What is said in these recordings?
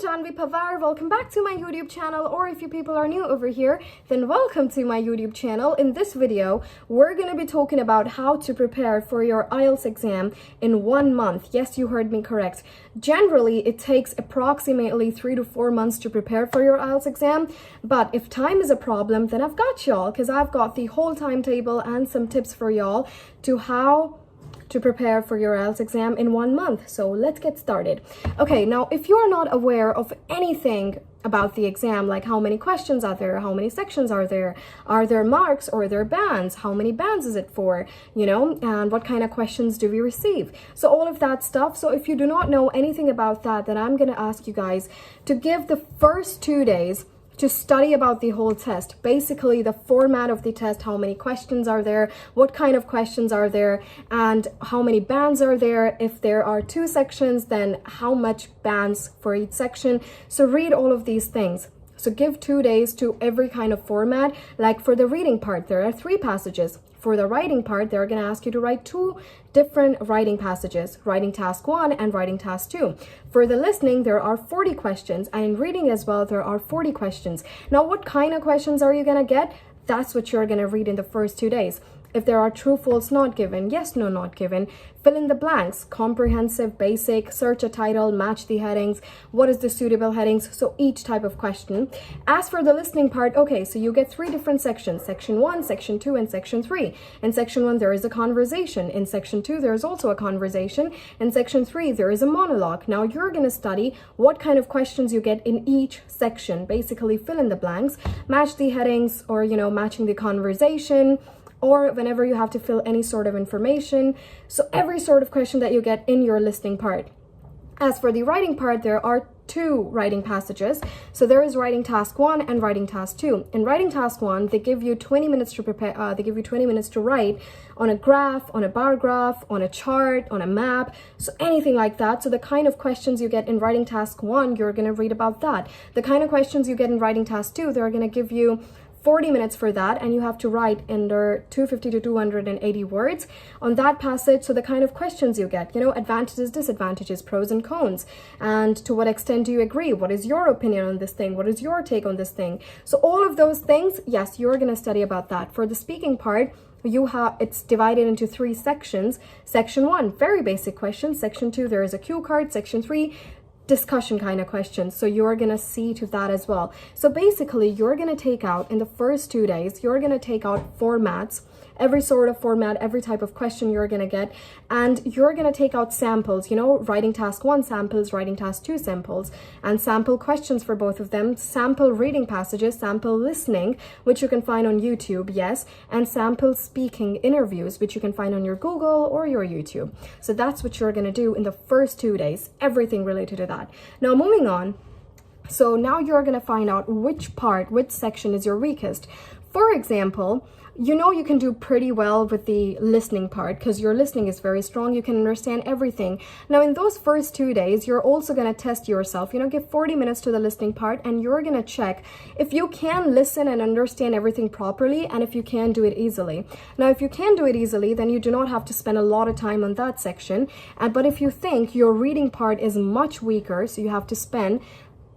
Janhavi Panwar. Welcome back to my YouTube channel, or if you people are new over here, then welcome to my YouTube channel. In this video, we're going to be talking about how to prepare for your IELTS exam in 1 month. Yes, you heard me correct. Generally, it takes approximately 3 to 4 months to prepare for your IELTS exam, but if time is a problem, then I've got y'all, because I've got the whole timetable and some tips for y'all to how to prepare for your IELTS exam in 1 month. So let's get started. Okay, now if you're not aware of anything about the exam, like how many questions are there, how many sections are there marks or are there bands, how many bands is it for, and what kind of questions do we receive? So all of that stuff. So if you do not know anything about that, then I'm going to ask you guys to give the first 2 days to study about the whole test. Basically, the format of the test, how many questions are there, what kind of questions are there, and how many bands are there. If there are 2 sections, then how much bands for each section. So read all of these things. So give 2 days to every kind of format. Like for the reading part, there are 3 passages. For the writing part, they're going to ask you to write 2 different writing passages, writing task 1 and writing task 2. For the listening, there are 40 questions, and in reading as well, there are 40 questions. Now, what kind of questions are you going to get? That's what you're going to read in the first 2 days. If there are true, false, not given, yes, no, not given, fill in the blanks, comprehensive, basic, search a title, match the headings, what is the suitable headings, so each type of question. As for the listening part, okay, so you get 3 different sections, section 1, section 2, and section 3. In section 1, there is a conversation. In section 2, there is also a conversation. In section 3, there is a monologue. Now, you're going to study what kind of questions you get in each section. Basically, fill in the blanks, match the headings, or, matching the conversation, or whenever you have to fill any sort of information. So every sort of question that you get in your listening part. As for the writing part, there are 2 writing passages. So there is writing task 1 and writing task 2. In writing task 1, they give you 20 minutes to prepare. They give you 20 minutes to write on a graph, on a bar graph, on a chart, on a map, so anything like that. So the kind of questions you get in writing task 1, you're going to read about that. The kind of questions you get in writing task 2, they're going to give you 40 minutes for that, and you have to write under 250 to 280 words on that passage. So the kind of questions you get, advantages, disadvantages, pros and cons, and to what extent do you agree? What is your opinion on this thing? What is your take on this thing? So all of those things, yes, you're going to study about that. For the speaking part, it's divided into 3 sections. Section 1, very basic questions. Section 2, there is a cue card. Section 3, discussion kind of questions. So you're going to see to that as well. So basically, you're going to take out in the first 2 days, you're going to take out formats, every sort of format, every type of question you're going to get, and you're going to take out samples, writing task 1 samples, writing task 2 samples, and sample questions for both of them, sample reading passages, sample listening, which you can find on YouTube, yes, and sample speaking interviews, which you can find on your Google or your YouTube. So that's what you're going to do in the first 2 days, everything related to that. Now, moving on. So now you're going to find out which section is your weakest. For example, you can do pretty well with the listening part because your listening is very strong. You can understand everything. Now, in those first 2 days, you're also going to test yourself. Give 40 minutes to the listening part, and you're going to check if you can listen and understand everything properly, and if you can do it easily. Now, if you can do it easily, then you do not have to spend a lot of time on that section. But if you think your reading part is much weaker, so you have to spend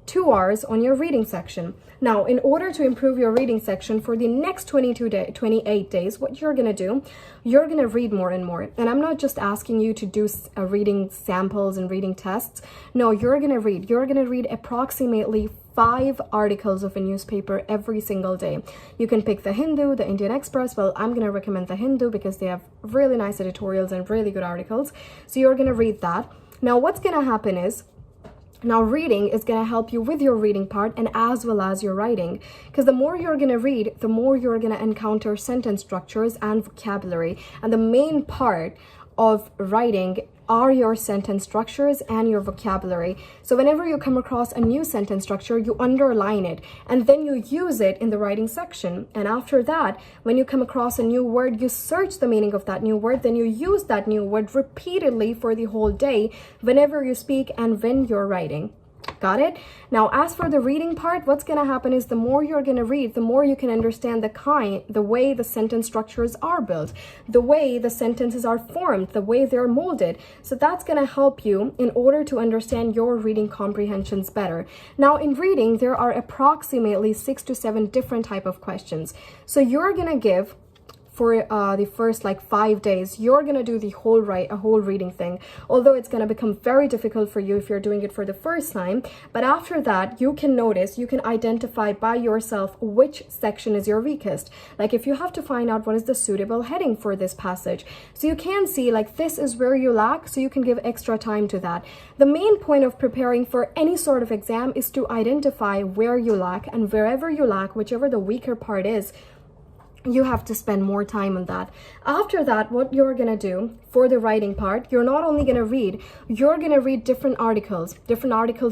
2 hours on your reading section. Now, in order to improve your reading section for the next 28 days, what you're going to do, you're going to read more and more. And I'm not just asking you to do reading samples and reading tests. No, you're going to read. You're going to read approximately 5 articles of a newspaper every single day. You can pick the Hindu, the Indian Express. Well, I'm going to recommend the Hindu because they have really nice editorials and really good articles. So you're going to read that. Now, what's going to happen is, now, reading is going to help you with your reading part and as well as your writing, because the more you're going to read, the more you're going to encounter sentence structures and vocabulary. And the main part of writing are your sentence structures and your vocabulary. So whenever you come across a new sentence structure, you underline it and then you use it in the writing section. And after that, when you come across a new word, you search the meaning of that new word, then you use that new word repeatedly for the whole day whenever you speak and when you're writing. Got it? Now, as for the reading part, what's going to happen is the more you're going to read, the more you can understand the way the sentence structures are built, the way the sentences are formed, the way they're molded. So that's going to help you in order to understand your reading comprehensions better. Now, in reading, there are approximately 6 to 7 different type of questions. So you're going to give, for the first like 5 days, you're gonna do a whole reading thing, although it's gonna become very difficult for you if you're doing it for the first time. But after that, you can identify by yourself which section is your weakest. Like if you have to find out what is the suitable heading for this passage, so you can see like this is where you lack, so you can give extra time to that. The main point of preparing for any sort of exam is to identify where you lack, and wherever you lack, whichever the weaker part is, you have to spend more time on that. After that, what you're gonna do for the writing part, you're not only gonna read, you're gonna read different articles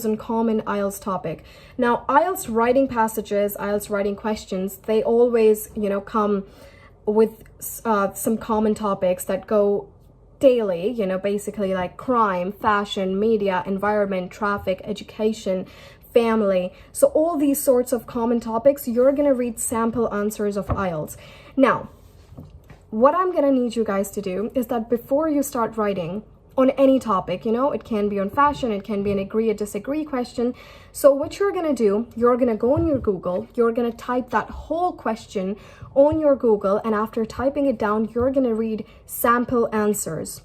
on common IELTS topic. Now, IELTS writing passages, IELTS writing questions, they always, come with some common topics that go daily, basically like crime, fashion, media, environment, traffic, education, family. So all these sorts of common topics, you're going to read sample answers of IELTS. Now, what I'm going to need you guys to do is that before you start writing on any topic, it can be on fashion, it can be an agree or disagree question. So what you're going to do, you're going to go on your Google, you're going to type that whole question on your Google, and after typing it down, you're going to read sample answers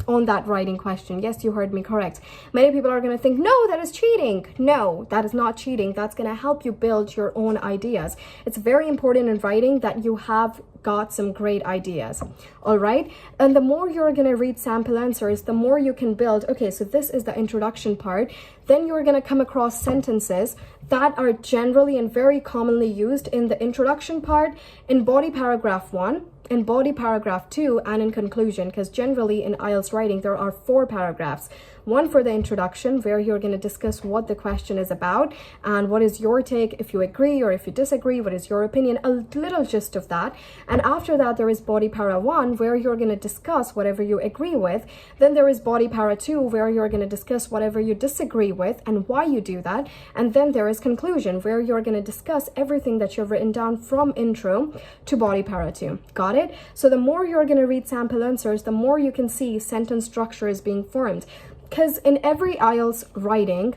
on that writing question. Yes, you heard me correct. Many people are going to think, no, that is cheating. No, that is not cheating. That's going to help you build your own ideas. It's very important in writing that you have got some great ideas. All right. And the more you're going to read sample answers, the more you can build. Okay, so this is the introduction part. Then you're going to come across sentences that are generally and very commonly used in the introduction part, in body paragraph 1, in body paragraph 2, and in conclusion, because generally in IELTS writing there are 4 paragraphs. One for the introduction, where you're going to discuss what the question is about and what is your take, if you agree or if you disagree, what is your opinion, a little gist of that. And after that, there is body para 1, where you're going to discuss whatever you agree with. Then there is body para 2, where you're going to discuss whatever you disagree with and why you do that. And then there is conclusion, where you're going to discuss everything that you've written down from intro to body para 2. Got it? So the more you're going to read sample answers, the more you can see sentence structure is being formed. Because in every IELTS writing,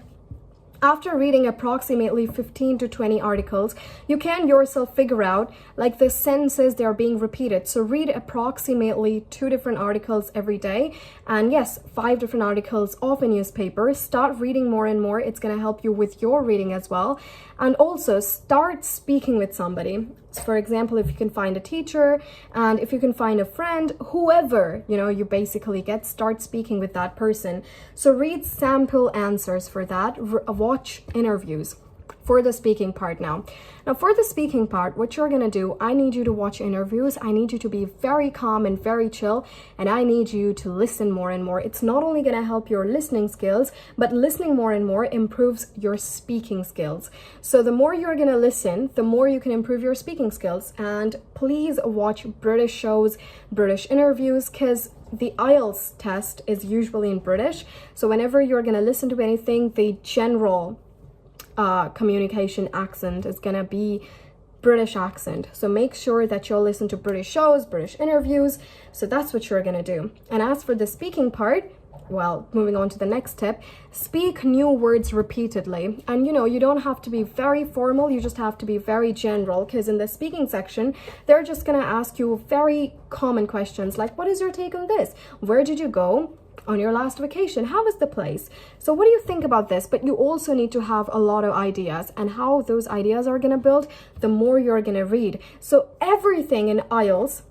after reading approximately 15 to 20 articles, you can yourself figure out like the sentences they are being repeated. So read approximately 2 different articles every day. And yes, 5 different articles of a newspaper. Start reading more and more. It's going to help you with your reading as well. And also start speaking with somebody. So for example, if you can find a teacher and if you can find a friend, whoever, you basically start speaking with that person. So read sample answers for that, watch interviews for the speaking part now. Now for the speaking part, what you're going to do, I need you to watch interviews. I need you to be very calm and very chill, and I need you to listen more and more. It's not only going to help your listening skills, but listening more and more improves your speaking skills. So the more you're going to listen, the more you can improve your speaking skills. And please watch British shows, British interviews, because the IELTS test is usually in British. So whenever you're going to listen to anything, the general communication accent is going to be British accent. So make sure that you'll listen to British shows, British interviews. So that's what you're going to do. And as for the speaking part, well, moving on to the next tip, speak new words repeatedly. And you don't have to be very formal, you just have to be very general, because in the speaking section, they're just going to ask you very common questions like, what is your take on this? Where did you go on your last vacation? How was the place? So what do you think about this? But you also need to have a lot of ideas, and how those ideas are going to build, the more you're going to read. So everything in IELTS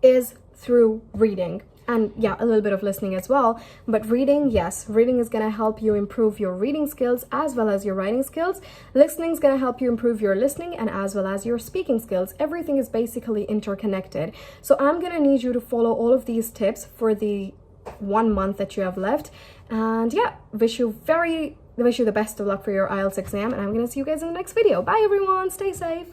is through reading. And yeah, a little bit of listening as well. But reading, yes, reading is going to help you improve your reading skills as well as your writing skills. Listening is going to help you improve your listening and as well as your speaking skills. Everything is basically interconnected. So I'm going to need you to follow all of these tips for the 1 month that you have left. And yeah, wish you the best of luck for your IELTS exam. And I'm going to see you guys in the next video. Bye everyone. Stay safe.